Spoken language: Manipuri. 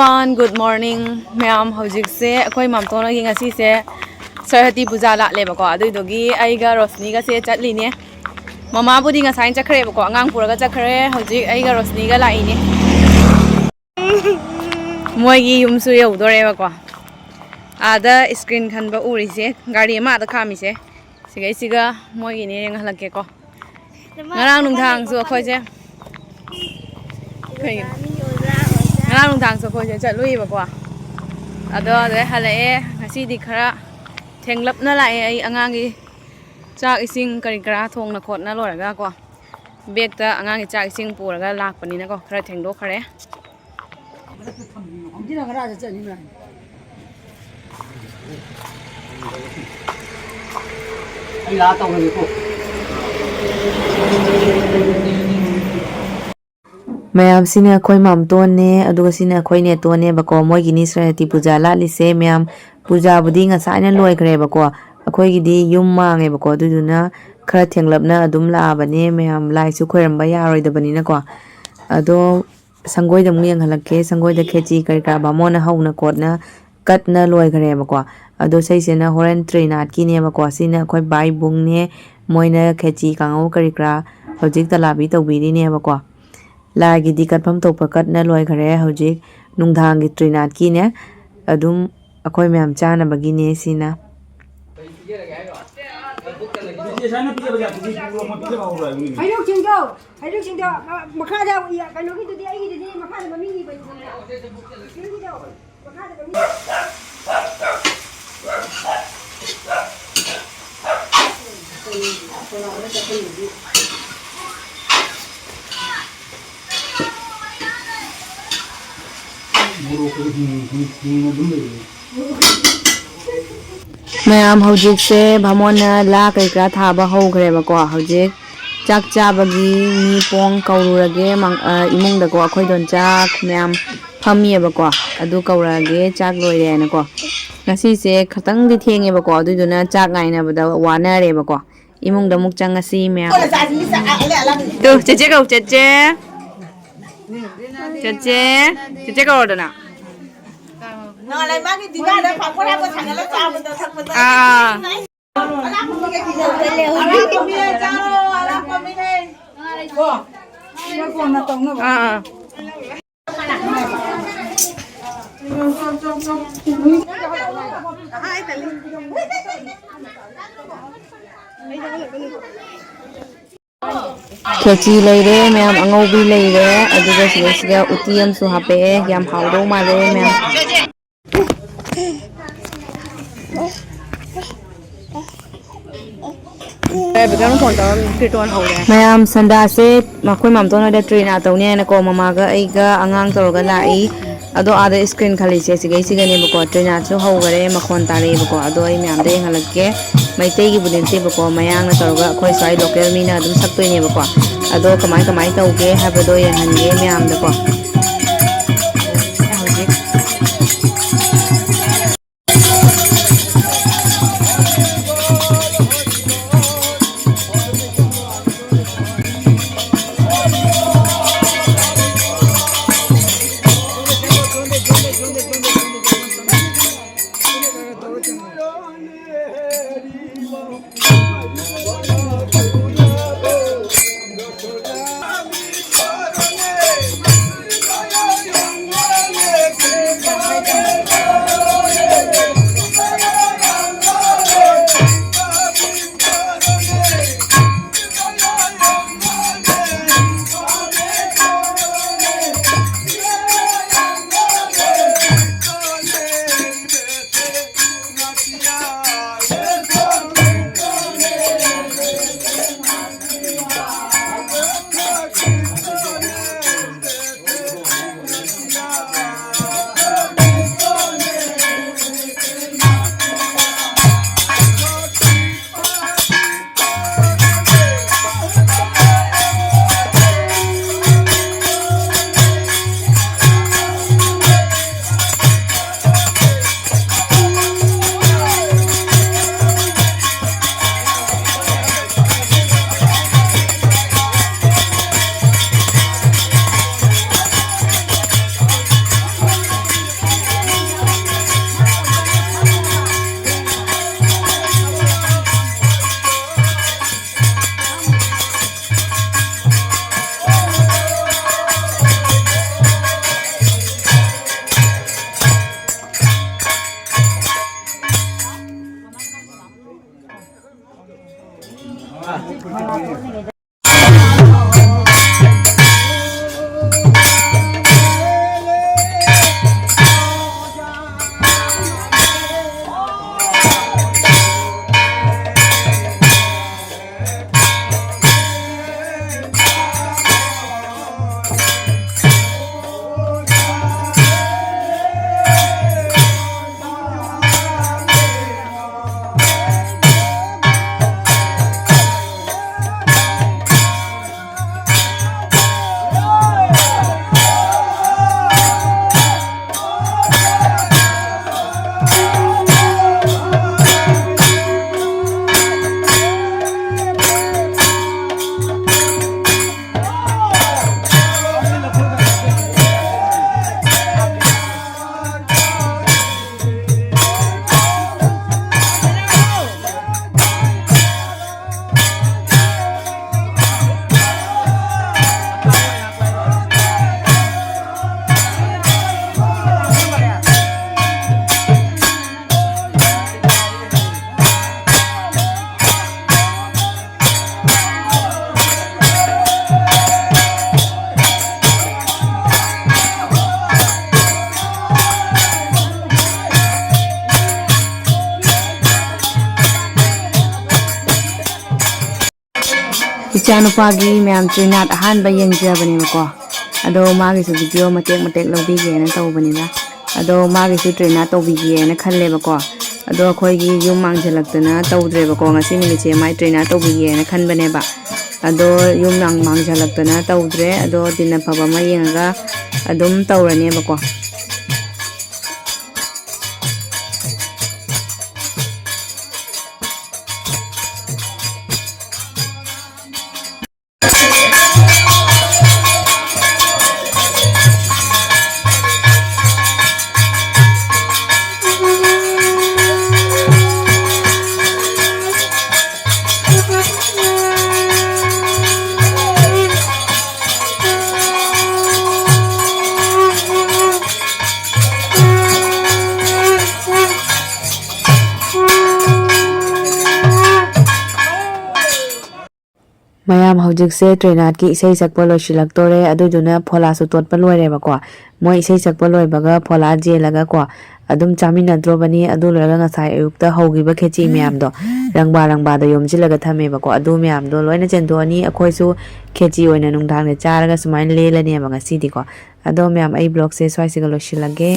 everyone, good morning. Ma'am, hojikse akoi Mamton agi ngasi se Saraswati puja la lebako aduidogi aiga Rosni ga se chatli ne. Mama budi ngasai chakhre bako angang puraga chakhre hojik aiga Rosni ga lai ne. Moigi yum su yaudore bako. Ada screen khanba uri se gari ma ada khami se. Sigai siga moigi ne ngalakke ko. Ngarang Nungdhang su akoi je. Nungdhang so khoi chat lui ba kwa ado de halae ngasi di khara thenglap na lai ai angangi chak ising kari kara thong na khot na loraga kwa bek ta angangi chak ising puraga lak pani na ko khara thengdo khare ai la tong ni ko Mayam sina khoi Mamton ne aduga sina khoi ne to ne bako moi gini Saraswati puja la lise mayam puja budi nga sa na loi khre bako akhoi gidi yum ma nge bako duduna khara thenglapna adum la bane mayam lai su khoiram ba ya roi da bani na ko ado sangoi da mu yang halakke sangoi da khechi kar ka ba mona hauna kot na kat na loi khre bako ado sai se na horen Trinath ki ne bako sina khoi bai bung ne moina khechi kangau karikra hojik talabi tawbiri ne bako Lagi di kat pam tok pakat na loi khare hojik Nungdhang gi Trinath ki ne adum akhoi myam chana bagi ne sina Mayam hojik se bhamona la kai kra thaba hogre bako hojik chak cha bagi mi pong kaurage imung da ko akhoi don chak mayam phami bako adu kaurage chak loire na ko ngasi se khatang di thenge bako adu duna chak ngai na bada wana re bako imung da muk chang ngasi mayam tu cheche ko cheche cheche ko dona Khechi leire mayam angobi leire aduga siga utiyam su hape yam haudo male mayam Mayam sanda se makoi Mamton da Trinath tawne na ko mama ga ai ga angang toroga lai ado ada screen khali se sigai siga ne bako Trinath su hogare makhon tare bako ado ai myam de halakke maitei gi budin te bako mayang na toroga khoi sai local mina adum saktoi ne bako ado kamai tauge habado yan hange myam da ko Icanupagi ma'am Trinath अहानबा येंगजबनेबको अदो मागिसु वीडियो मतेक लौबिगेना तौबनिदा अदो मागिसु Trinath तौबिगेना खल्लेबको अदो अखोइगी युम मांगजलक्तना तौद्रेबको ngasi निमिचे माइ Trinath तौबिगेना खनबनेबा अदो युम मांगजलक्तना तौद्रे अदो दिना फबा मा येंगा अदुम तौरनेबको ꯃꯌꯥꯝ ꯍꯧꯖꯤꯛꯁꯦ Trinathꯒꯤ ꯏꯁꯩ ꯁꯛꯄ ꯂꯣꯏꯁꯤꯜꯂꯛꯇꯣꯔꯦ ꯑꯗꯨꯗꯨꯅ ꯐꯣꯂꯥꯁꯨ ꯇꯣꯠꯄ ꯂꯣꯏꯔꯦꯕꯀꯣ ꯃꯣꯏ ꯏꯁꯩ ꯁꯛꯄ ꯂꯣꯏꯕꯒ ꯐꯣꯂꯥ ꯖꯦꯜꯂꯒꯀꯣ ꯑꯗꯨꯝ ꯆꯥꯃꯤꯟꯅꯗ꯭ꯔꯣꯕꯅꯤ ꯑꯗꯨ ꯂꯣꯏꯔꯒ ꯉꯁꯥꯏ ꯑꯌꯨꯛꯇ ꯍꯧꯈꯤꯕ ꯈꯦꯆꯤ ꯃꯌꯥꯝꯗꯣ ꯔꯪꯕꯥꯗ ꯌꯣꯝꯖꯤꯜꯂꯒ ꯊꯝꯃꯦꯕꯀꯣ ꯑꯗꯨ ꯃꯌꯥꯝꯗꯣ ꯂꯣꯏꯅ ꯆꯦꯟꯊꯣꯛꯑꯅꯤ ꯑꯩꯈꯣꯏꯁꯨ ꯈꯦꯆꯤ ꯑꯣꯏꯅ ꯅꯨꯡꯗꯥꯡꯗ ꯆꯥꯔꯒ ꯁꯨꯃꯥꯏꯅ ꯂꯦꯜꯂꯅꯦꯕ ꯉꯁꯤꯗꯤꯀꯣ ꯑꯗꯣ ꯃꯌꯥꯝ ꯑꯩ ꯕ꯭ꯂꯣꯒꯁꯦ ꯁ꯭ꯋꯥꯏꯁꯤꯒ ꯂꯣꯏꯁꯤꯜꯂꯒꯦ